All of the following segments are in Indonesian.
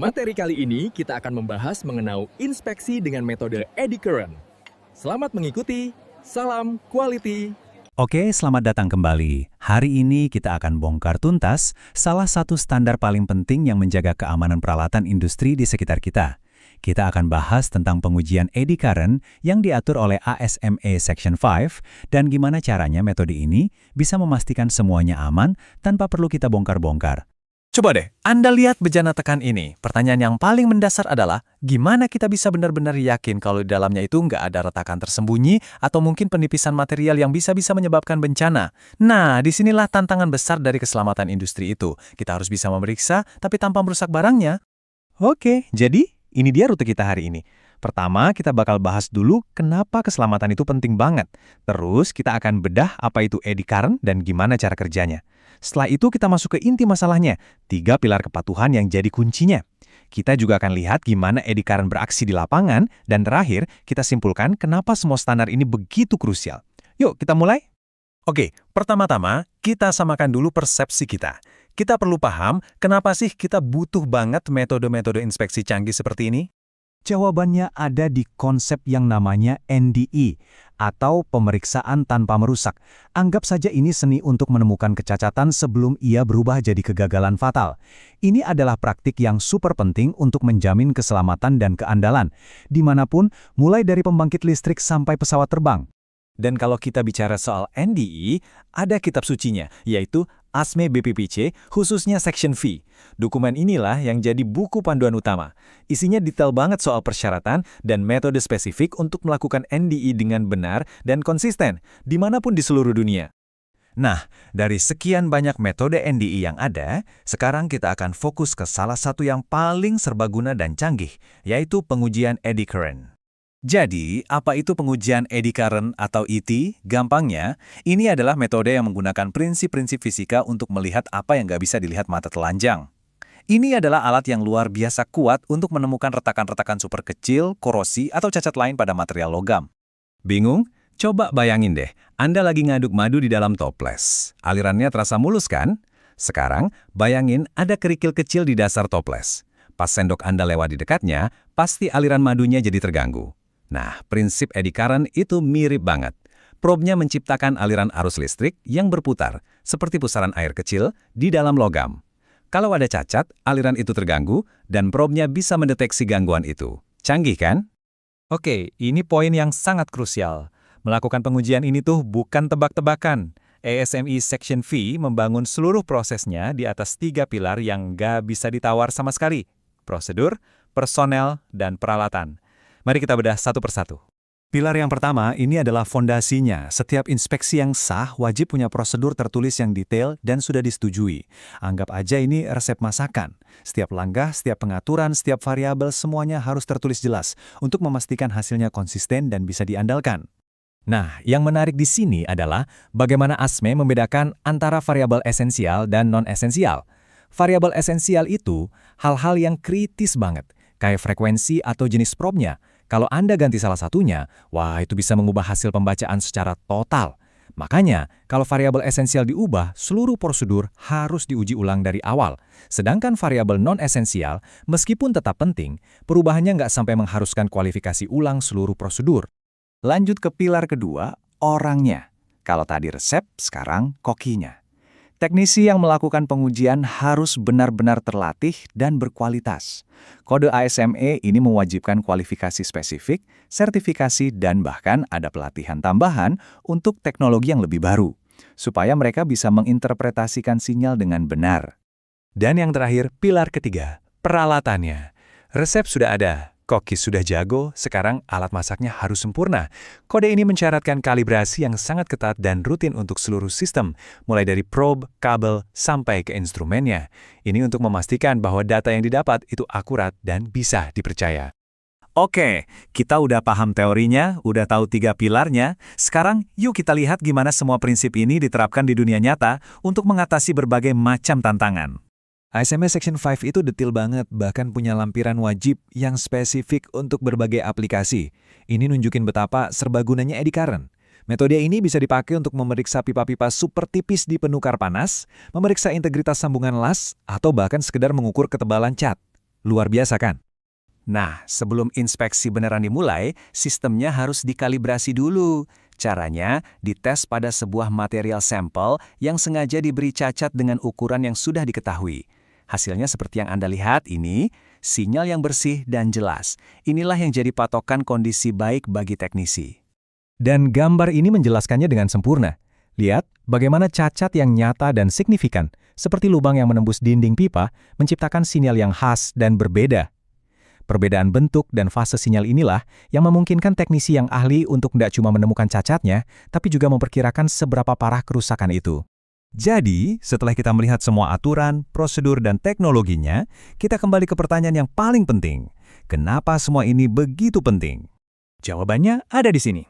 Materi kali ini kita akan membahas mengenai inspeksi dengan metode eddy current. Selamat mengikuti, salam quality. Oke, selamat datang kembali. Hari ini kita akan bongkar tuntas salah satu standar paling penting yang menjaga keamanan peralatan industri di sekitar kita. Kita akan bahas tentang pengujian eddy current yang diatur oleh ASME Section 5 dan gimana caranya metode ini bisa memastikan semuanya aman tanpa perlu kita bongkar-bongkar. Coba deh, Anda lihat bejana tekan ini. Pertanyaan yang paling mendasar adalah, gimana kita bisa benar-benar yakin kalau di dalamnya itu nggak ada retakan tersembunyi atau mungkin penipisan material yang bisa-bisa menyebabkan bencana? Nah, disinilah tantangan besar dari keselamatan industri itu. Kita harus bisa memeriksa, tapi tanpa merusak barangnya. Oke, jadi ini dia rute kita hari ini. Pertama, kita bakal bahas dulu kenapa keselamatan itu penting banget. Terus, kita akan bedah apa itu eddy current dan gimana cara kerjanya. Setelah itu kita masuk ke inti masalahnya, 3 pilar kepatuhan yang jadi kuncinya. Kita juga akan lihat gimana eddy current beraksi di lapangan, dan terakhir kita simpulkan kenapa semua standar ini begitu krusial. Yuk, kita mulai? Oke, pertama-tama kita samakan dulu persepsi kita. Kita perlu paham kenapa sih kita butuh banget metode-metode inspeksi canggih seperti ini? Jawabannya ada di konsep yang namanya NDE, atau pemeriksaan tanpa merusak. Anggap saja ini seni untuk menemukan kecacatan sebelum ia berubah jadi kegagalan fatal. Ini adalah praktik yang super penting untuk menjamin keselamatan dan keandalan, dimanapun, mulai dari pembangkit listrik sampai pesawat terbang. Dan kalau kita bicara soal NDE, ada kitab sucinya, yaitu ASME BPPC, khususnya Section V. Dokumen inilah yang jadi buku panduan utama. Isinya detail banget soal persyaratan dan metode spesifik untuk melakukan NDE dengan benar dan konsisten, dimanapun di seluruh dunia. Nah, dari sekian banyak metode NDE yang ada, sekarang kita akan fokus ke salah satu yang paling serbaguna dan canggih, yaitu pengujian eddy current. Jadi, apa itu pengujian eddy current atau ET? Gampangnya, ini adalah metode yang menggunakan prinsip-prinsip fisika untuk melihat apa yang nggak bisa dilihat mata telanjang. Ini adalah alat yang luar biasa kuat untuk menemukan retakan-retakan super kecil, korosi, atau cacat lain pada material logam. Bingung? Coba bayangin deh, Anda lagi ngaduk madu di dalam toples. Alirannya terasa mulus kan? Sekarang, bayangin ada kerikil kecil di dasar toples. Pas sendok Anda lewat di dekatnya, pasti aliran madunya jadi terganggu. Nah, prinsip eddy current itu mirip banget. Probe-nya menciptakan aliran arus listrik yang berputar, seperti pusaran air kecil, di dalam logam. Kalau ada cacat, aliran itu terganggu, dan probe-nya bisa mendeteksi gangguan itu. Canggih kan? Oke, ini poin yang sangat krusial. Melakukan pengujian ini tuh bukan tebak-tebakan. ASME Section V membangun seluruh prosesnya di atas 3 pilar yang nggak bisa ditawar sama sekali. Prosedur, personel, dan peralatan. Mari kita bedah satu persatu. Pilar yang pertama, ini adalah fondasinya. Setiap inspeksi yang sah wajib punya prosedur tertulis yang detail dan sudah disetujui. Anggap aja ini resep masakan. Setiap langkah, setiap pengaturan, setiap variabel semuanya harus tertulis jelas untuk memastikan hasilnya konsisten dan bisa diandalkan. Nah, yang menarik di sini adalah bagaimana ASME membedakan antara variabel esensial dan non-esensial. Variabel esensial itu hal-hal yang kritis banget, kayak frekuensi atau jenis probe-nya. Kalau Anda ganti salah satunya, wah itu bisa mengubah hasil pembacaan secara total. Makanya, kalau variabel esensial diubah, seluruh prosedur harus diuji ulang dari awal. Sedangkan variabel non-esensial, meskipun tetap penting, perubahannya nggak sampai mengharuskan kualifikasi ulang seluruh prosedur. Lanjut ke pilar kedua, orangnya. Kalau tadi resep, sekarang kokinya. Teknisi yang melakukan pengujian harus benar-benar terlatih dan berkualitas. Kode ASME ini mewajibkan kualifikasi spesifik, sertifikasi, dan bahkan ada pelatihan tambahan untuk teknologi yang lebih baru, supaya mereka bisa menginterpretasikan sinyal dengan benar. Dan yang terakhir, pilar ketiga, peralatannya. Resep sudah ada. Koki sudah jago, sekarang alat masaknya harus sempurna. Kode ini mensyaratkan kalibrasi yang sangat ketat dan rutin untuk seluruh sistem, mulai dari probe, kabel, sampai ke instrumennya. Ini untuk memastikan bahwa data yang didapat itu akurat dan bisa dipercaya. Oke, kita udah paham teorinya, udah tahu 3 pilarnya. Sekarang, yuk kita lihat gimana semua prinsip ini diterapkan di dunia nyata untuk mengatasi berbagai macam tantangan. ASME Section 5 itu detail banget, bahkan punya lampiran wajib yang spesifik untuk berbagai aplikasi. Ini nunjukin betapa serbagunanya eddy current. Metode ini bisa dipakai untuk memeriksa pipa-pipa super tipis di penukar panas, memeriksa integritas sambungan las, atau bahkan sekedar mengukur ketebalan cat. Luar biasa kan? Nah, sebelum inspeksi beneran dimulai, sistemnya harus dikalibrasi dulu. Caranya, dites pada sebuah material sampel yang sengaja diberi cacat dengan ukuran yang sudah diketahui. Hasilnya seperti yang Anda lihat ini, sinyal yang bersih dan jelas. Inilah yang jadi patokan kondisi baik bagi teknisi. Dan gambar ini menjelaskannya dengan sempurna. Lihat bagaimana cacat yang nyata dan signifikan, seperti lubang yang menembus dinding pipa, menciptakan sinyal yang khas dan berbeda. Perbedaan bentuk dan fase sinyal inilah yang memungkinkan teknisi yang ahli untuk tidak cuma menemukan cacatnya, tapi juga memperkirakan seberapa parah kerusakan itu. Jadi, setelah kita melihat semua aturan, prosedur, dan teknologinya, kita kembali ke pertanyaan yang paling penting. Kenapa semua ini begitu penting? Jawabannya ada di sini.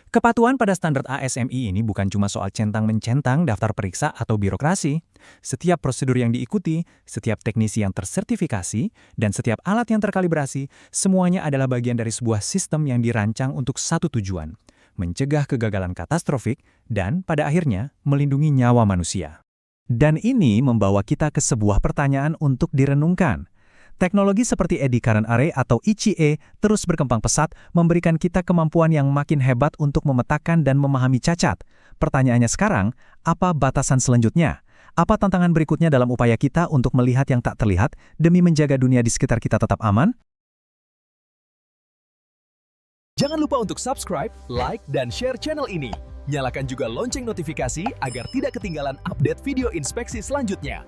Kepatuhan pada standar ASMI ini bukan cuma soal centang-mencentang daftar periksa atau birokrasi. Setiap prosedur yang diikuti, setiap teknisi yang tersertifikasi, dan setiap alat yang terkalibrasi, semuanya adalah bagian dari sebuah sistem yang dirancang untuk satu tujuan, mencegah kegagalan katastrofik, dan pada akhirnya melindungi nyawa manusia. Dan ini membawa kita ke sebuah pertanyaan untuk direnungkan. Teknologi seperti Eddy Current Array atau ECA terus berkembang pesat, memberikan kita kemampuan yang makin hebat untuk memetakan dan memahami cacat. Pertanyaannya sekarang, apa batasan selanjutnya? Apa tantangan berikutnya dalam upaya kita untuk melihat yang tak terlihat demi menjaga dunia di sekitar kita tetap aman? Jangan lupa untuk subscribe, like, dan share channel ini. Nyalakan juga lonceng notifikasi agar tidak ketinggalan update video inspeksi selanjutnya.